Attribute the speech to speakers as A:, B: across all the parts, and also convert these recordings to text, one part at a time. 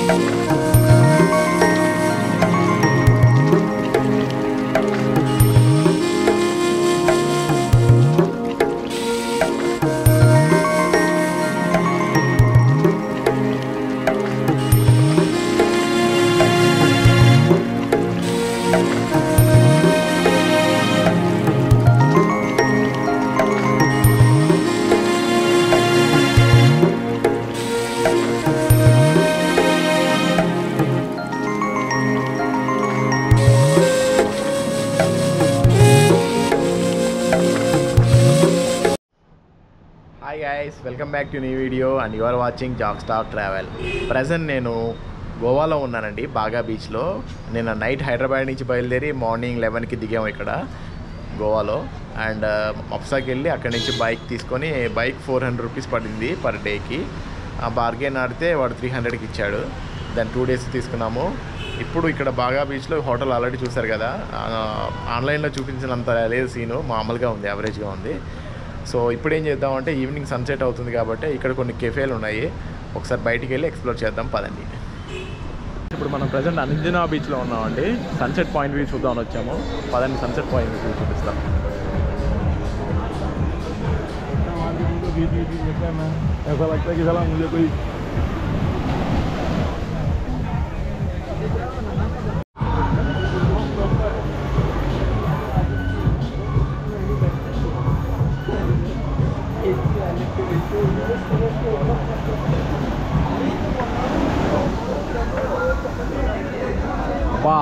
A: Hi guys, welcome back to new video and you are watching Jockstalk Travel. Present నేను గోవాలో ఉన్నానండి, బాగా బీచ్లో. నేను నైట్ హైదరాబాద్ నుంచి బయలుదేరి మార్నింగ్ 11కి దిగాము ఇక్కడ గోవాలో. అండ్ మప్సాకి వెళ్ళి అక్కడి నుంచి బైక్ తీసుకొని, బైక్ 400 రూపీస్ పడింది పర్ డేకి. బార్గెన్ ఆడితే వాడు 300కి ఇచ్చాడు. దాన్ని 2 days తీసుకున్నాము. ఇప్పుడు ఇక్కడ బాగా బీచ్లో హోటల్ ఆల్రెడీ చూసారు కదా, ఆన్లైన్లో చూపించినంత లేదు సీను, మామూలుగా ఉంది, యావరేజ్గా ఉంది. సో ఇప్పుడు ఏం చేద్దామంటే ఈవినింగ్ సన్సెట్ అవుతుంది కాబట్టి ఇక్కడ కొన్ని కెఫేలు ఉన్నాయి, ఒకసారి బయటికి వెళ్ళి ఎక్స్ప్లోర్ చేద్దాం పదండి. ఇప్పుడు మనం ప్రజెంట్ అంజనా బీచ్లో ఉన్నామండి. సన్సెట్ పాయింట్ వ్యూ చూద్దామని వచ్చాము, పదండి సన్సెట్ పాయింట్ వ్యూ చూపిస్తాం.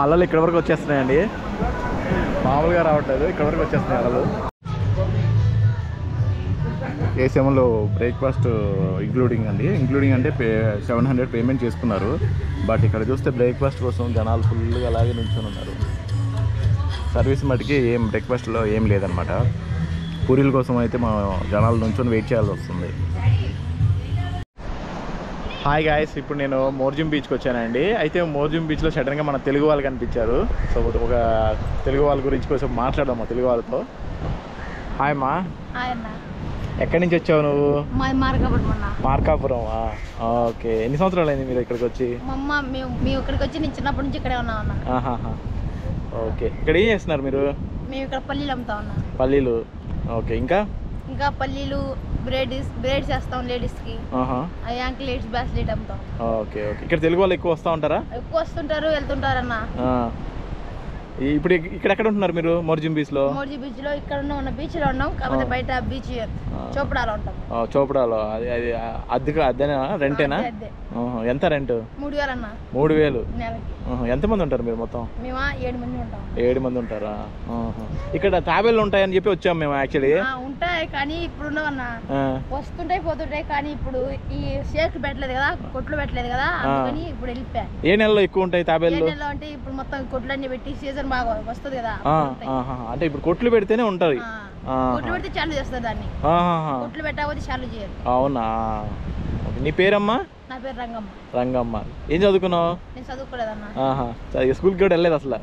A: అలలు ఇక్కడ వరకు వచ్చేస్తున్నాయండి, మామూలుగా రావట్లేదు, ఇక్కడ వరకు వచ్చేస్తున్నాయి అలలు. ఏసీఎంలో బ్రేక్ఫాస్ట్ ఇంక్లూడింగ్ అండి, ఇంక్లూడింగ్ అంటే 700 పేమెంట్ చేసుకున్నారు. బట్ ఇక్కడ చూస్తే బ్రేక్ఫాస్ట్ కోసం జనాలు ఫుల్గా అలాగే నిల్చొని ఉన్నారు. సర్వీస్ మటుకి ఏం బ్రేక్ఫాస్ట్లో ఏం లేదనమాట. పూరీల కోసం అయితే మా జనాలు నుంచొని వెయిట్ చేయాల్సి వస్తుంది. హాయ్ గాయస్, ఇప్పుడు నేను మోర్జిం బీచ్కి వచ్చానండి. అయితే మోర్జిం బీచ్లో సడన్గా మన తెలుగు వాళ్ళు కనిపించారు. సో ఒక తెలుగు వాళ్ళ గురించి కొంచెం మాట్లాడదాం మా తెలుగు వాళ్ళతో. హాయ్ మా. ఎక్కడి నుంచి వచ్చావు నువ్వు? మార్కాపురం. ఓకే, ఎన్ని సంవత్సరాలు అయింది మీరు ఇక్కడికి వచ్చి?
B: మేము ఇక్కడికి వచ్చి నేను చిన్నప్పటి నుంచి ఇక్కడే ఉన్నాం.
A: ఓకే, ఇక్కడ ఏం చేస్తున్నారు మీరు?
B: మేము ఇక్కడ పల్లీలు అమ్ముతా ఉన్నాం.
A: పల్లీలు, ఓకే. ఇంకా
B: పల్లీలు, బ్రెడ్ చేస్తాం లేడీస్కి, యాంకిలేట్స్, బ్రాస్లెట్ అమ్ముతాం.
A: Okay okay. ఇక్కడ తెలుగు వాళ్ళు ఎక్కువ వస్తూ ఉంటారా?
B: ఎక్కువ వస్తుంటారు, వెళ్తుంటారు అన్న.
A: ఇప్పుడు ఇక్కడ ఎక్కడ ఉంటున్నారు మీరు? మోర్జిం బీచ్లో.
B: మోర్జిం బీచ్లో ఇక్కడ ఉన్న బీచ్లో ఉన్నాం, కాకపోతే బయట బీచ్ చోపడాలో ఉంటాం.
A: చోపడాలో అది అద్దెనా, రెంటేనా? ఎంత రెంట్?
B: 3000 అన్న.
A: 3000
B: నెలకి.
A: ఎంతమంది ఉంటారు మీరు మొత్తం?
B: మేము 7 మంది ఉంటాం.
A: 7 మంది ఉంటారా? ఇక్కడ తాబేళ్ళు ఉంటాయని చెప్పి వచ్చాము మేము. యాక్చువల్లీ
B: ఉంటాయి కానీ ఇప్పుడు ఉండవన్న, వస్తుంటాయి పోతుంటాయి. కానీ ఇప్పుడు ఈ షేక్ పెట్టలేదు కదా, కొట్లు పెట్టలేదు కదా, అందుకని ఇప్పుడు వెళ్ళిపోయాయి.
A: ఏ నెలలో ఎక్కువ ఉంటాయి తాబేళ్ళు?
B: ఏ నెలలో అంటే ఇప్పుడు మొత్తం కొట్లన్నీ పెట్టి సీజన్ బాగా వస్తుంది కదా.
A: అంటే ఇప్పుడు కొట్లు పెడితేనే ఉంటుంది.
B: కొట్లు పెడితే చాలు చేస్తారు దాన్ని, కొట్లు పెట్టకపోతే చాలు చేయరు.
A: అవునా? నీ పేరమ్మా?
B: నా పేరు రంగమ్మ.
A: రంగమ్మ. ఏం చదువుకున్నావు?
B: నేను చదువుకోలేదన్నా.
A: స్కూల్కి కూడా వెళ్ళలేదు అసలు?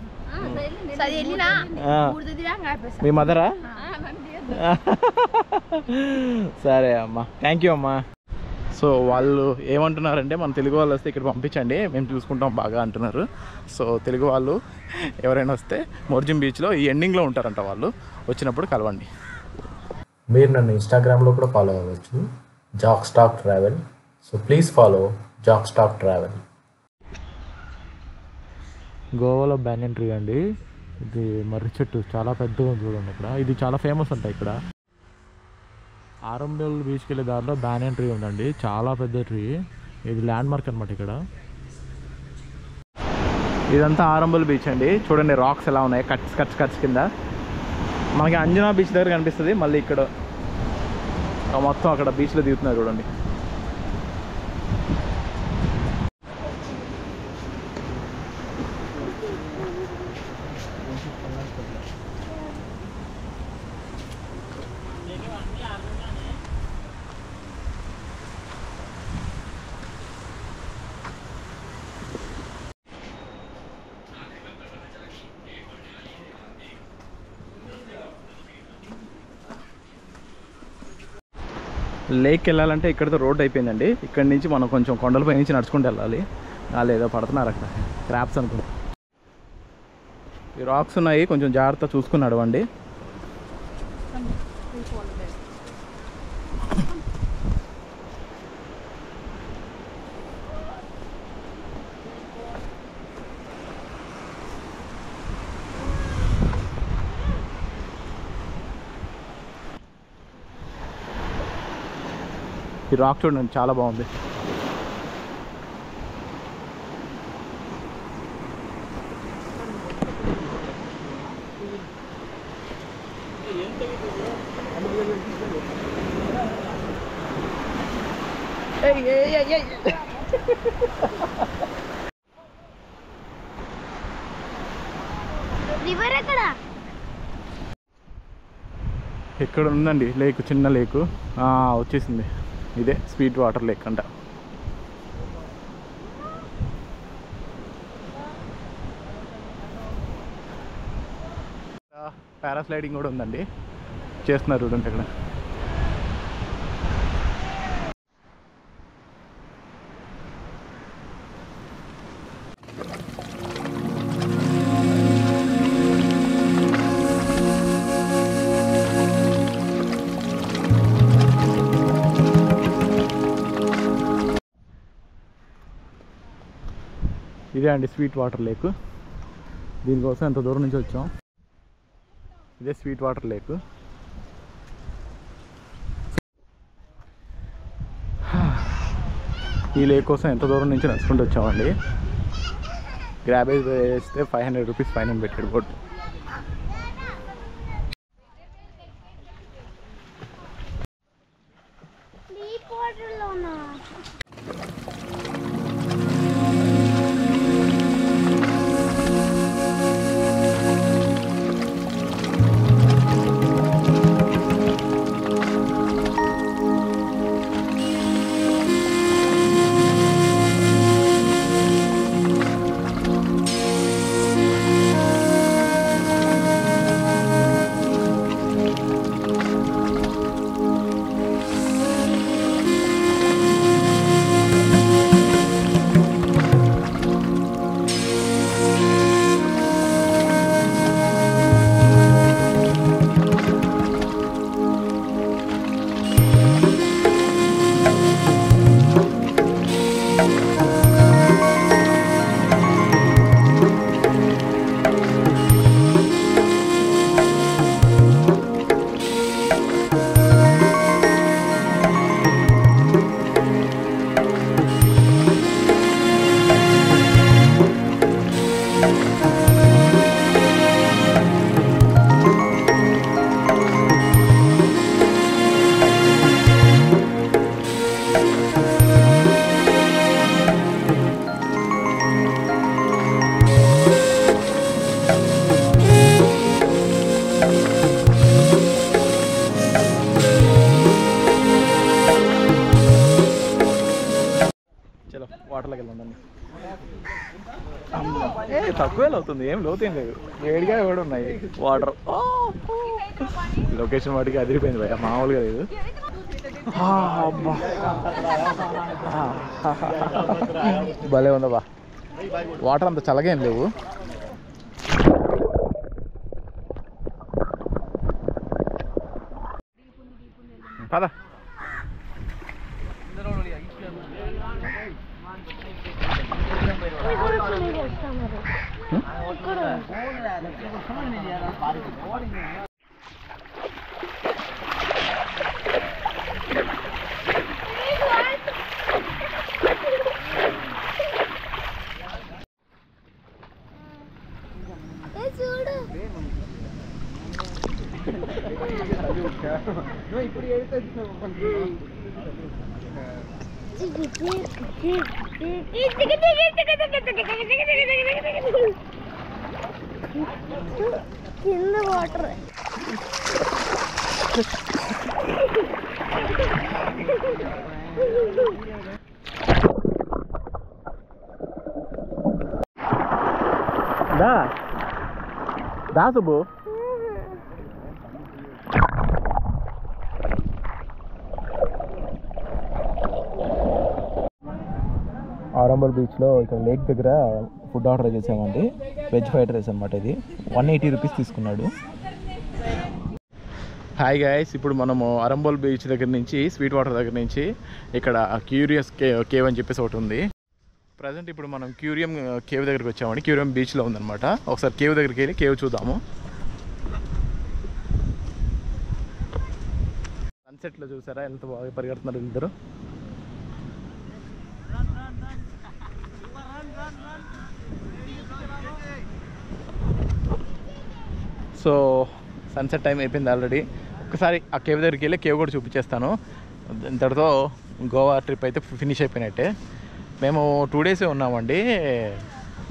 A: మీ మదరా? సరే అమ్మా, థ్యాంక్ యూ అమ్మా. సో వాళ్ళు ఏమంటున్నారంటే మన తెలుగు వాళ్ళు వస్తే ఇక్కడ పంపించండి, మేము చూసుకుంటాం బాగా అంటున్నారు. సో తెలుగు వాళ్ళు ఎవరైనా వస్తే మోర్జిం బీచ్లో ఈ ఎండింగ్లో ఉంటారంట, వాళ్ళు వచ్చినప్పుడు కలవండి.
C: మీరు నన్ను ఇన్స్టాగ్రామ్లో కూడా ఫాలో అవ్వచ్చు, Jackstock travel. So please follow Jackstock travel.
A: గోవాలో బ్యానియన్ ట్రీ అండి, ఇది మర్రి చెట్టు చాలా పెద్దగా ఉంది చూడండి. ఇక్కడ ఇది చాలా ఫేమస్ అంట. ఇక్కడ ఆరంబెల్ బీచ్కి వెళ్ళే దారిలో బ్యానియన్ ట్రీ ఉందండి, చాలా పెద్ద ట్రీ. ఇది ల్యాండ్ మార్క్ అనమాట. ఇక్కడ ఇదంతా ఆరంబెల్ బీచ్ అండి. చూడండి రాక్స్ ఎలా ఉన్నాయి, కట్స్ కింద. మనకి అంజనా బీచ్ దగ్గర కనిపిస్తుంది. మళ్ళీ ఇక్కడ మొత్తం అక్కడ బీచ్లో దిగుతున్నారు చూడండి. లేక్ వెళ్ళాలంటే ఇక్కడితో రోడ్ అయిపోయిందండి. ఇక్కడి నుంచి మనం కొంచెం కొండలపై నుంచి నడుచుకుంటూ వెళ్ళాలి.
D: ఏదో పడుతున్నారు అక్కడ క్రాప్స్ అనుకుంటా. ఈ రాక్స్ ఉన్నాయి, కొంచెం జాగ్రత్త చూసుకుని నడవండి. ఈ రాక్ చూడండి చాలా బాగుంది.
B: రివర్ ఎక్కడ?
D: ఇక్కడ ఉందండి లేక్, చిన్న లేకు వచ్చేసింది. ఇదే స్వీట్ వాటర్ లేక్ అంట. పారాస్లైడింగ్ కూడా ఉందండి, చేస్తున్నారు చూడండి ఇక్కడ. ఇదే అండి స్వీట్ వాటర్ లేక్. దీనికోసం ఎంత దూరం నుంచి వచ్చాం. ఇదే స్వీట్ వాటర్ లేక్. ఈ లేక్ కోసం ఎంత దూరం నుంచి నడుచుకుంటూ వచ్చామండి. గ్రాబేజ్ వేస్తే 500 రూపీస్ ఫైన్ పెట్టాడు బోట్. వాటర్లోకి వెళ్దాం. తక్కువే అవుతుంది, ఏం లోతేం లేదు, వేడిగా కూడా ఉన్నాయి వాటర్. లొకేషన్ వాటికి అదిరిపోయింది భయ, మామూలుగా లేదు. భలే ఉందా వాటర్, అంత చల్లగా ఏం లేవు. పద ఇప్పుడు
B: కింద వాటర్.
D: దా సుబ్బు, और అరంబల్ బీచ్లో ఇక్కడ లేక్ దగ్గర ఫుడ్ ఆర్డర్ చేసామండి. వెజ్ ఫ్రైడ్ రైస్ అనమాట. ఇది 180 రూపీస్ తీసుకున్నాడు. హాయ్ గైస్, ఇప్పుడు మనము అరంబోల్ బీచ్ దగ్గర నుంచి స్వీట్ వాటర్ దగ్గర నుంచి ఇక్కడ క్యూరియస్ కేవ్ అని చెప్పేసి ఒకటి ఉంది. ప్రజెంట్ ఇప్పుడు మనం క్యూరియం కేవ్ దగ్గరికి వచ్చామండి. క్యూరియం బీచ్లో ఉందన్నమాట. ఒకసారి కేవ్ దగ్గరికి వెళ్ళి కేవ్ చూద్దాము. సన్సెట్లో చూసారా ఎంత బాగా పరిగెడుతున్నారు ఇద్దరు. సో సన్సెట్ టైం అయిపోయింది ఆల్రెడీ. ఒక్కసారి ఆ కేవ్ దగ్గరికి వెళ్ళి కేవ్ కూడా చూపించేస్తాను. ఇంతటితో గోవా ట్రిప్ అయితే ఫినిష్ అయిపోయినట్టే. మేము 2 డేసే ఉన్నామండి.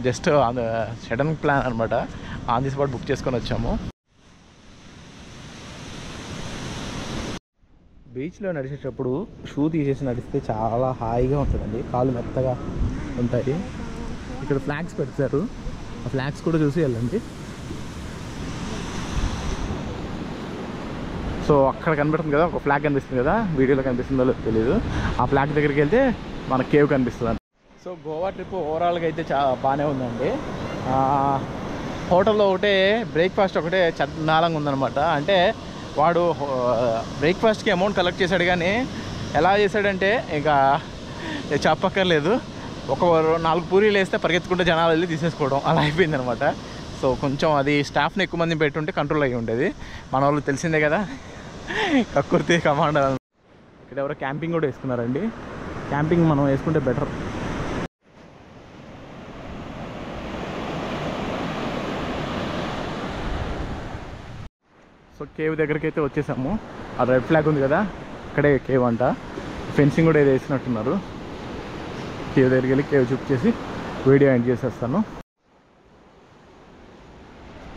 D: జస్ట్ సడన్ ప్లాన్ అనమాట. ఆన్ ది స్పాట్ బుక్ చేసుకొని వచ్చాము. బీచ్లో నడిచేటప్పుడు షూ తీసేసి నడిస్తే చాలా హాయిగా ఉంటుందండి. కాళ్ళు మెత్తగా ఉంటాయి. ఇక్కడ ఫ్లాగ్స్ పెడతారు. ఆ ఫ్లాగ్స్ కూడా చూసి వెళ్ళండి. సో అక్కడ కనిపిస్తుంది కదా, ఒక ఫ్లాగ్ కనిపిస్తుంది కదా, వీడియోలో కనిపిస్తుందో తెలియదు. ఆ ఫ్లాగ్ దగ్గరికి వెళ్తే మన కేవ్ కనిపిస్తుంది. సో గోవా ట్రిప్ ఓవరాల్గా అయితే బాగానే ఉందండి. హోటల్లో ఒకటే బ్రేక్ఫాస్ట్ ఒకటే చండాలంగా ఉందన్నమాట. అంటే వాడు బ్రేక్ఫాస్ట్కి అమౌంట్ కలెక్ట్ చేశాడు, కానీ ఎలా చేశాడంటే ఇంకా చెప్పక్కర్లేదు. ఒక 4 పూరీలు వేస్తే పరిగెత్తుకుంటే జనాలు వెళ్ళి తీసేసుకోవడం అలా అయిపోయింది అనమాట. సో కొంచెం అది స్టాఫ్ని ఎక్కువ మందిని పెట్టుంటే కంట్రోల్ అయ్యి ఉండేది. మన వాళ్ళు తెలిసిందే కదా, కక్కుర్తి కమాండ్. ఇక్కడ ఎవరో క్యాంపింగ్ కూడా వేసుకున్నారండి. క్యాంపింగ్ మనం వేసుకుంటే బెటర్. సో కేవ్ దగ్గరికి అయితే వచ్చేసాము. ఆ రెడ్ ఫ్లాగ్ ఉంది కదా, అక్కడే కేవ్ అంట. ఫెన్సింగ్ కూడా ఏదో వేసినట్టున్నారు. కేవ్ దగ్గరికి వెళ్ళి కేవ్ చూపించేసి వీడియో ఎండ్ చేసేస్తాను.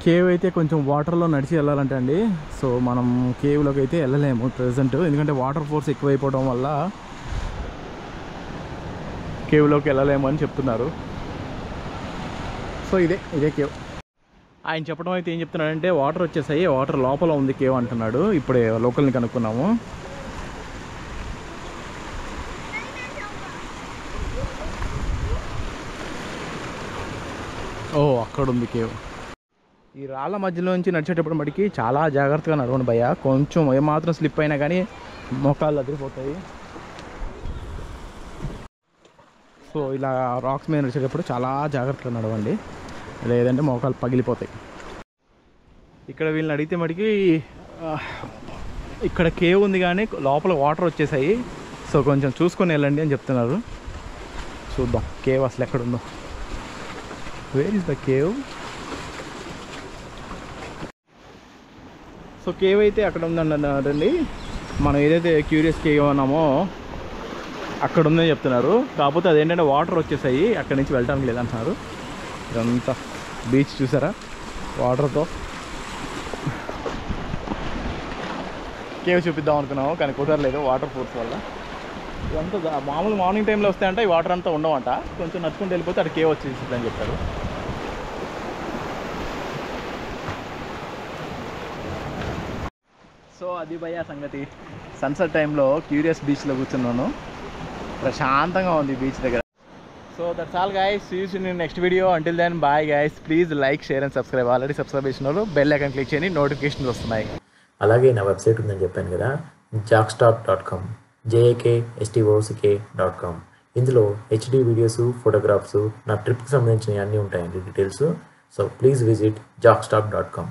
D: కేవ్ అయితే కొంచెం వాటర్లో నడిచి వెళ్ళాలంటే అండి. సో మనం కేవ్లోకి అయితే వెళ్ళలేము ప్రజెంట్, ఎందుకంటే వాటర్ ఫోర్స్ ఎక్కువైపోవడం వల్ల కేవ్లోకి వెళ్ళలేము అని చెప్తున్నారు. సో ఇదే కేవ్. ఆయన చెప్పడం అయితే ఏం చెప్తున్నాడంటే వాటర్ వచ్చేసాయి, వాటర్ లోపల ఉంది కేవ్ అంటున్నాడు. ఇప్పుడే లోకల్ని కనుక్కున్నాము. ఓ అక్కడ ఉంది కేవ్. ఈ రాళ్ళ మధ్యలో నుంచి నడిచేటప్పుడు మటుకి చాలా జాగ్రత్తగా నడవండి భయ్య. కొంచెం ఏమాత్రం స్లిప్ అయినా కానీ మోకాళ్ళు అదిరిపోతాయి. సో ఇలా రాక్స్ మీద నడిచేటప్పుడు చాలా జాగ్రత్తగా నడవండి, లేదంటే మోకాలు పగిలిపోతాయి. ఇక్కడ వీళ్ళని అడిగితే మటుకి ఇక్కడ కేవ్ ఉంది కానీ లోపల వాటర్ వచ్చేసాయి, సో కొంచెం చూసుకొని వెళ్ళండి అని చెప్తున్నారు. చూద్దాం కేవ్ అసలు ఎక్కడుందో. Where is the cave? So cave అయితే అక్కడ ఉందన్నారండి. మనం ఏదైతే క్యూరియస్ కేవ్ అన్నామో అక్కడ ఉందని చెప్తున్నారు. కాకపోతే అదేంటంటే వాటర్ వచ్చేసాయి, అక్కడి నుంచి వెళ్ళడానికి లేదంటున్నారు. ఇదంతా బీచ్ చూసారా వాటర్తో. కేవ్ చూపిద్దాం అనుకున్నాము కానీ కుదరలేదు వాటర్ ఫోర్స్ వల్ల. ఇదంతా మామూలు మార్నింగ్ టైంలో వస్తే అంటే ఈ వాటర్ అంతా ఉండవంట. కొంచెం నడుచుకుంటూ వెళ్ళిపోతే అక్కడ కేవ్ వచ్చేసిందని చెప్పారు. సో అది భయ్యా సంగతి. సన్సెట్ టైంలో క్యూరియస్ బీచ్లో కూర్చున్నాను. ప్రశాంతంగా ఉంది బీచ్ దగ్గర. So that's all guys, see you in next video. Until then bye guys. Please like, share and subscribe. Already subscribe చేసిన వాళ్ళు బెల్ ఐకాన్ క్లిక్ చేయండి, నోటిఫికేషన్లు వస్తున్నాయి.
C: అలాగే నా వెబ్సైట్ ఉందని చెప్పాను కదా, jakstock.com, jakstock.com. ఇందులో HD వీడియోస్, ఫోటోగ్రాఫ్స్, నా ట్రిప్కి సంబంధించిన అన్నీ ఉంటాయండి details. So please visit jakstock.com.